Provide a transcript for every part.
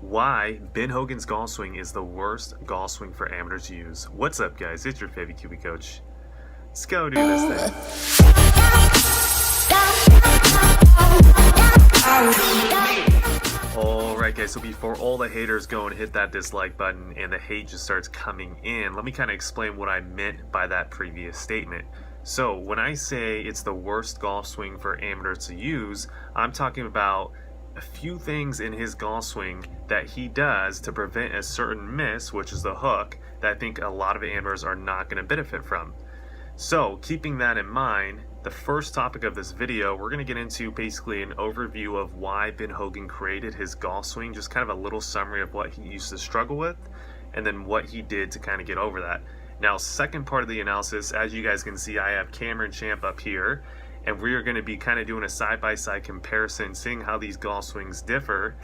Why Ben Hogan's golf swing is the worst golf swing for amateurs to use. What's up, guys? It's your favorite QB coach. Let's go do this thing. Alright guys, so before all the haters go and hit that dislike button and the hate just starts coming in, let me kind of explain what I meant by that previous statement. So when I say it's the worst golf swing for amateurs to use, I'm talking about a few things in his golf swing that he does to prevent a certain miss, which is the hook, that I think a lot of amateurs are not going to benefit from. So keeping that in mind, the first topic of this video, we're going to get into basically an overview of why Ben Hogan created his golf swing, just kind of a little summary of what he used to struggle with, and then what he did to kind of get over that. Now, second part of the analysis, as you guys can see, I have Cameron Champ up here, and we are going to be kind of doing a side-by-side comparison, seeing how these golf swings differ,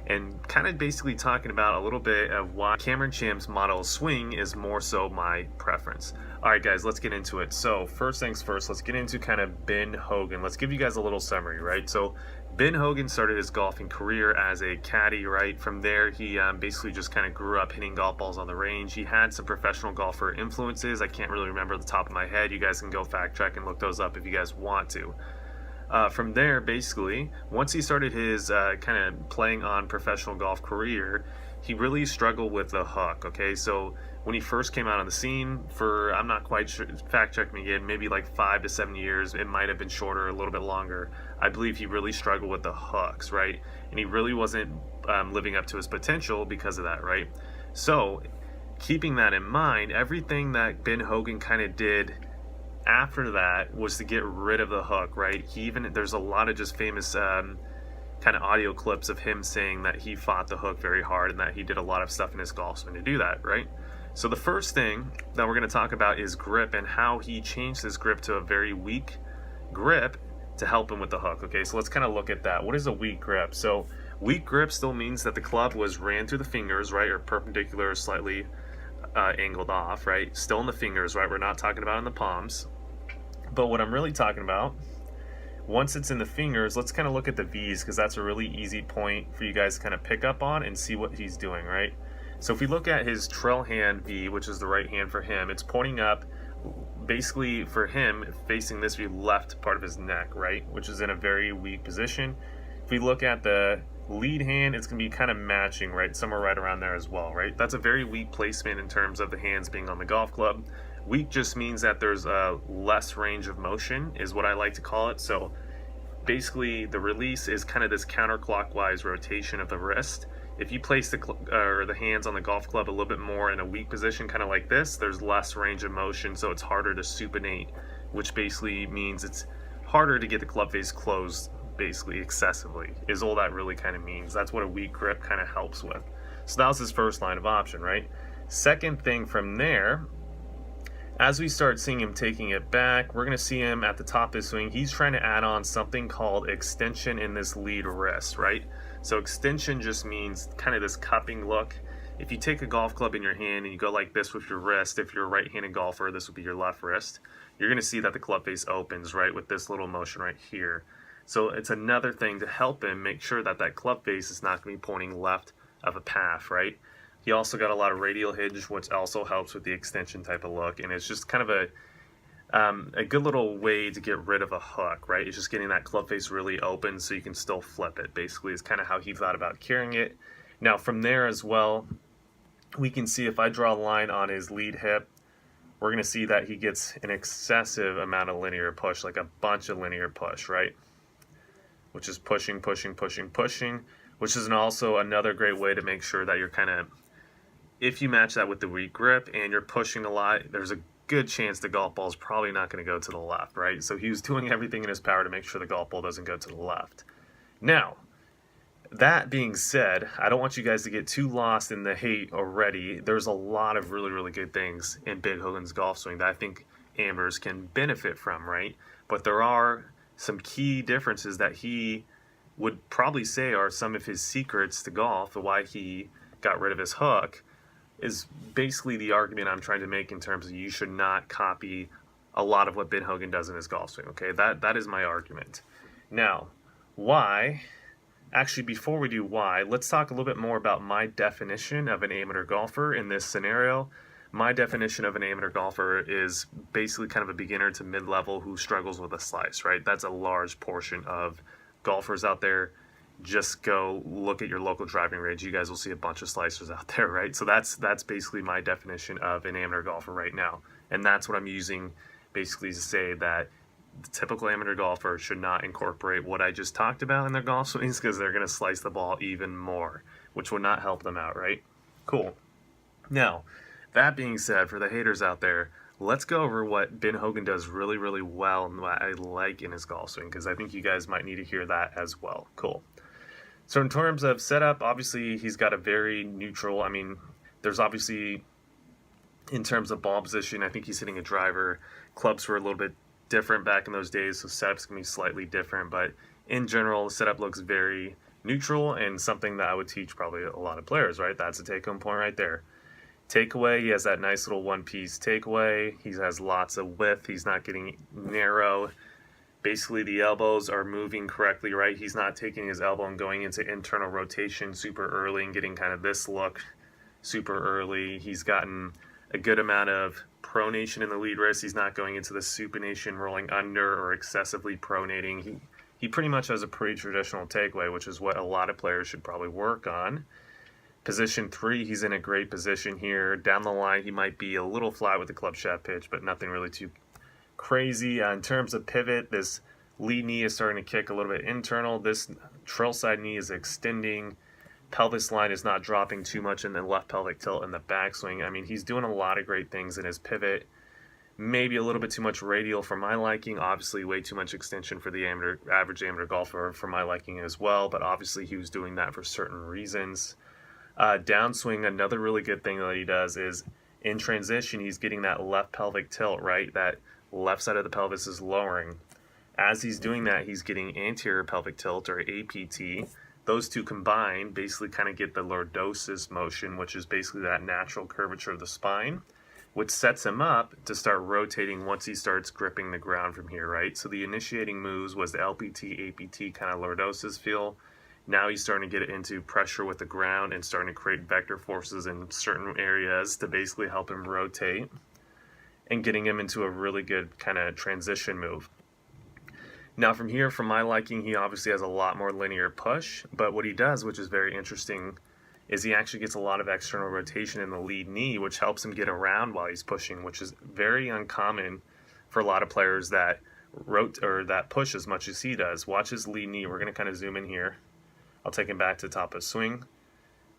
and kind of basically talking about a little bit of why Cameron Champ's model swing is more so my preference. Alright guys, let's get into it. So first things first, let's get into kind of Ben Hogan. Let's give you guys a little summary, right? So Ben Hogan started his golfing career as a caddy, right? From there, he basically just kind of grew up hitting golf balls on the range. He had some professional golfer influences. I can't really remember the top of my head. You guys can go fact check and look those up if you guys want to. From there, basically, once he started his kind of playing on professional golf career, he really struggled with the hook, okay? So when he first came out on the scene for, I'm not quite sure, fact check me again, maybe like 5 to 7 years, it might have been shorter, a little bit longer. I believe he really struggled with the hooks, right? And he really wasn't living up to his potential because of that, right? So keeping that in mind, everything that Ben Hogan kind of did after that was to get rid of the hook, right? There's a lot of just famous kind of audio clips of him saying that he fought the hook very hard and that he did a lot of stuff in his golf swing to do that, right? So the first thing that we're going to talk about is grip and how he changed his grip to a very weak grip to help him with the hook. Okay, so let's kind of look at that. What is a weak grip? So weak grip still means that the club was ran through the fingers, right, or perpendicular or slightly angled off, right? Still in the fingers, right? We're not talking about in the palms. But what I'm really talking about, once it's in the fingers, let's kind of look at the V's, because that's a really easy point for you guys to kind of pick up on and see what he's doing, right? So if we look at his trail hand V, which is the right hand for him, it's pointing up, basically for him, facing this left part of his neck, right? Which is in a very weak position. If we look at the lead hand, it's going to be kind of matching, right? Somewhere right around there as well, right? That's a very weak placement in terms of the hands being on the golf club. Weak just means that there's a less range of motion, is what I like to call it. So basically the release is kind of this counterclockwise rotation of the wrist. If you place the hands on the golf club a little bit more in a weak position, kind of like this, there's less range of motion, so it's harder to supinate, which basically means it's harder to get the club face closed, basically excessively, is all that really kind of means. That's what a weak grip kind of helps with. So that was his first line of option, right? Second thing from there, as we start seeing him taking it back, we're going to see him at the top of his swing. He's trying to add on something called extension in this lead wrist, right? So extension just means kind of this cupping look. If you take a golf club in your hand and you go like this with your wrist, if you're a right-handed golfer, this would be your left wrist, you're going to see that the club face opens, right, with this little motion right here. So it's another thing to help him make sure that that club face is not going to be pointing left of a path, right? He also got a lot of radial hinge, which also helps with the extension type of look, and it's just kind of a good little way to get rid of a hook, right? It's just getting that club face really open so you can still flip it, basically, is kind of how he thought about carrying it. Now from there as well, we can see if I draw a line on his lead hip, we're going to see that he gets an excessive amount of linear push, like a bunch of linear push, right? Which is pushing, pushing, pushing, pushing, which is also another great way to make sure that you're kind of, if you match that with the weak grip and you're pushing a lot, there's a good chance the golf ball is probably not going to go to the left, right? So he was doing everything in his power to make sure the golf ball doesn't go to the left. Now, that being said, I don't want you guys to get too lost in the hate already. There's a lot of really, really good things in Ben Hogan's golf swing that I think amateurs can benefit from, right? But there are some key differences that he would probably say are some of his secrets to golf, why he got rid of his hook, is basically the argument I'm trying to make in terms of you should not copy a lot of what Ben Hogan does in his golf swing, okay? That is my argument. Now, why Actually, before we do why, let's talk a little bit more about my definition of an amateur golfer in this scenario. My definition of an amateur golfer is basically kind of a beginner to mid-level who struggles with a slice, right? That's a large portion of golfers out there. Just go look at your local driving range. You guys will see a bunch of slicers out there, right? So that's basically my definition of an amateur golfer right now. And that's what I'm using basically to say that the typical amateur golfer should not incorporate what I just talked about in their golf swings, because they're going to slice the ball even more, which will not help them out, right? Cool. Now, that being said, for the haters out there, let's go over what Ben Hogan does really, really well and what I like in his golf swing, because I think you guys might need to hear that as well. Cool. So in terms of setup, obviously he's got a very neutral, I mean, there's obviously, in terms of ball position, I think he's hitting a driver. Clubs were a little bit different back in those days, so setups can be slightly different, but in general, the setup looks very neutral and something that I would teach probably a lot of players, right? That's a take-home point right there. Takeaway, he has that nice little one-piece takeaway. He has lots of width. He's not getting narrow. Basically, the elbows are moving correctly, right? He's not taking his elbow and going into internal rotation super early and getting kind of this look super early. He's gotten a good amount of pronation in the lead wrist. He's not going into the supination, rolling under, or excessively pronating. He pretty much has a pretty traditional takeaway, which is what a lot of players should probably work on. Position 3, he's in a great position here. Down the line, he might be a little flat with the club shaft pitch, but nothing really too crazy. In terms of pivot, this lead knee is starting to kick a little bit internal. This trail side knee is extending. Pelvis line is not dropping too much in the left pelvic tilt and the backswing. I mean, he's doing a lot of great things in his pivot. Maybe a little bit too much radial for my liking. Obviously, way too much extension for the average amateur golfer for my liking as well. But obviously, he was doing that for certain reasons. Downswing, another really good thing that he does is in transition, he's getting that left pelvic tilt, right? That left side of the pelvis is lowering. As he's doing that, he's getting anterior pelvic tilt, or APT. Those two combined basically kind of get the lordosis motion, which is basically that natural curvature of the spine, which sets him up to start rotating once he starts gripping the ground from here, right? So the initiating moves was the LPT, APT kind of lordosis feel. Now he's starting to get into pressure with the ground and starting to create vector forces in certain areas to basically help him rotate and getting him into a really good kind of transition move. Now from here, for my liking, he obviously has a lot more linear push, but what he does, which is very interesting, is he actually gets a lot of external rotation in the lead knee, which helps him get around while he's pushing, which is very uncommon for a lot of players that that push as much as he does. Watch his lead knee. We're going to kind of zoom in here. I'll take him back to the top of swing.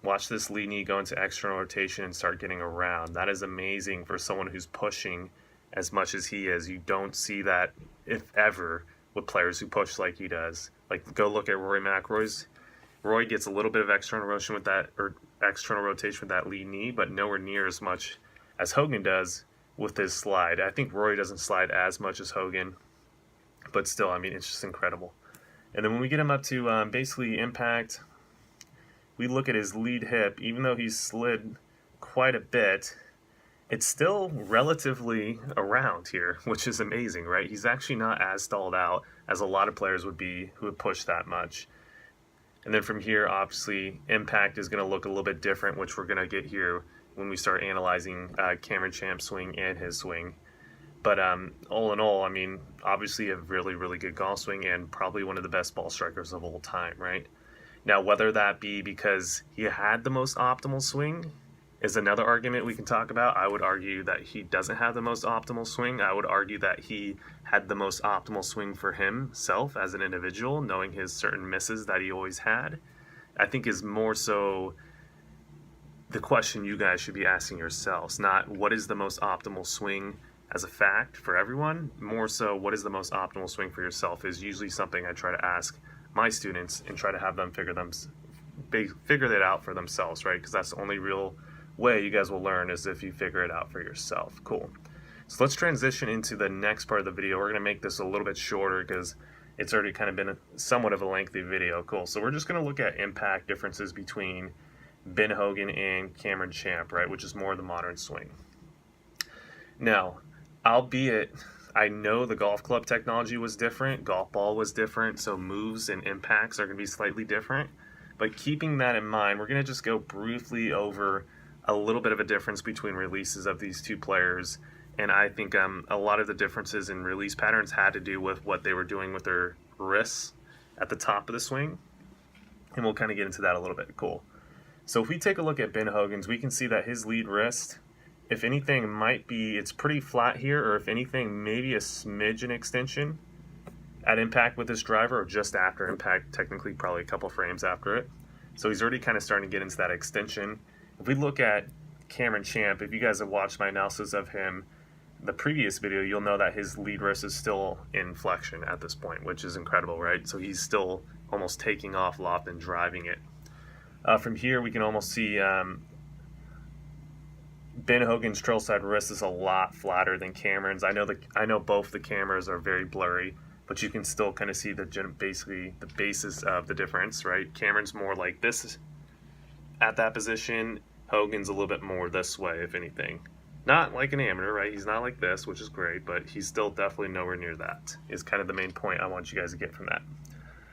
Watch this lead knee go into external rotation and start getting around. That is amazing for someone who's pushing as much as he is. You don't see that, if ever, with players who push like he does. Like, go look at Rory McIlroy's. Roy gets a little bit of external rotation with that, or external rotation with that lead knee, but nowhere near as much as Hogan does with his slide. I think Rory doesn't slide as much as Hogan, but still, I mean, it's just incredible. And then when we get him up to basically impact, we look at his lead hip. Even though he's slid quite a bit, it's still relatively around here, which is amazing, right? He's actually not as stalled out as a lot of players would be who would push that much. And then from here, obviously, impact is going to look a little bit different, which we're going to get here when we start analyzing Cameron Champ's swing and his swing. But all in all, I mean, obviously a really, really good golf swing and probably one of the best ball strikers of all time, right? Now, whether that be because he had the most optimal swing is another argument we can talk about. I would argue that he doesn't have the most optimal swing. I would argue that he had the most optimal swing for himself as an individual, knowing his certain misses that he always had. I think is more so the question you guys should be asking yourselves, not what is the most optimal swing as a fact for everyone, more so what is the most optimal swing for yourself is usually something I try to ask my students and try to have them figure that out for themselves, right? Because that's the only real way you guys will learn is if you figure it out for yourself. Cool. So let's transition into the next part of the video. We're going to make this a little bit shorter because it's already kind of been somewhat of a lengthy video. Cool. So we're just going to look at impact differences between Ben Hogan and Cameron Champ, right? Which is more the modern swing. Now, albeit I know the golf club technology was different, golf ball was different, so moves and impacts are going to be slightly different. But keeping that in mind, we're going to just go briefly over a little bit of a difference between releases of these two players. And I think a lot of the differences in release patterns had to do with what they were doing with their wrists at the top of the swing. And we'll kind of get into that a little bit. Cool. So if we take a look at Ben Hogan's, we can see that his lead wrist, if anything, it's pretty flat here, or if anything, maybe a smidgen extension at impact with his driver, or just after impact, technically probably a couple frames after it. So he's already kind of starting to get into that extension. If we look at Cameron Champ, if you guys have watched my analysis of him, the previous video, you'll know that his lead wrist is still in flexion at this point, which is incredible, right? So he's still almost taking off loft and driving it. From here, we can almost see Ben Hogan's trail side wrist is a lot flatter than Cameron's. I know both the cameras are very blurry, but you can still kind of see basically the basis of the difference, right? Cameron's more like this at that position. Hogan's a little bit more this way, if anything. Not like an amateur, right? He's not like this, which is great, but he's still definitely nowhere near that, is kind of the main point I want you guys to get from that.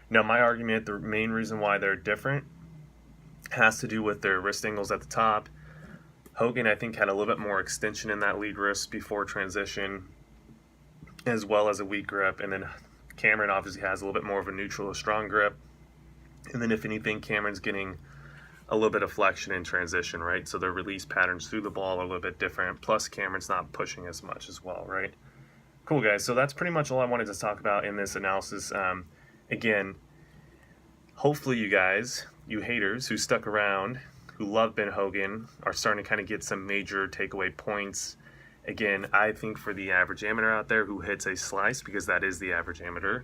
Now, my argument, the main reason why they're different has to do with their wrist angles at the top. Hogan, I think, had a little bit more extension in that lead wrist before transition, as well as a weak grip. And then Cameron obviously has a little bit more of a neutral or strong grip. And then if anything, Cameron's getting a little bit of flexion in transition, right? So their release patterns through the ball are a little bit different. Plus, Cameron's not pushing as much as well, right? Cool, guys. So that's pretty much all I wanted to talk about in this analysis. Again, hopefully you guys, you haters who stuck around, who love Ben Hogan, are starting to kind of get some major takeaway points. Again, I think for the average amateur out there who hits a slice, because that is the average amateur,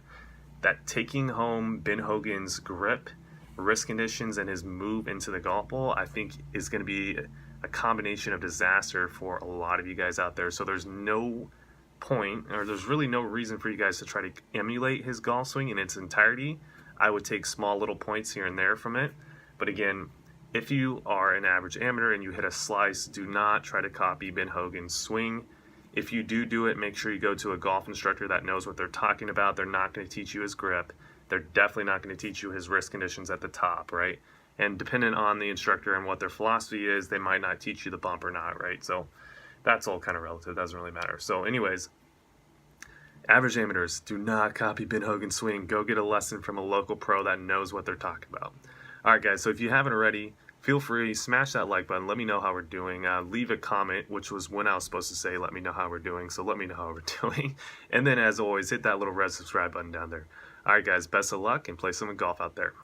that taking home Ben Hogan's grip, wrist conditions, and his move into the golf ball, I think is going to be a combination of disaster for a lot of you guys out there. So there's no point, or there's really no reason for you guys to try to emulate his golf swing in its entirety. I would take small little points here and there from it. But again, if you are an average amateur and you hit a slice, do not try to copy Ben Hogan's swing. If you do it, make sure you go to a golf instructor that knows what they're talking about. They're not going to teach you his grip. They're definitely not going to teach you his wrist conditions at the top, right? And depending on the instructor and what their philosophy is, they might not teach you the bump or not, right? So that's all kind of relative. It doesn't really matter. So anyways, average amateurs, do not copy Ben Hogan's swing. Go get a lesson from a local pro that knows what they're talking about. All right, guys, so if you haven't already, feel free, smash that like button. Let me know how we're doing. Leave a comment, which was when I was supposed to say, let me know how we're doing. So let me know how we're doing. And then, as always, hit that little red subscribe button down there. All right, guys, best of luck and play some golf out there.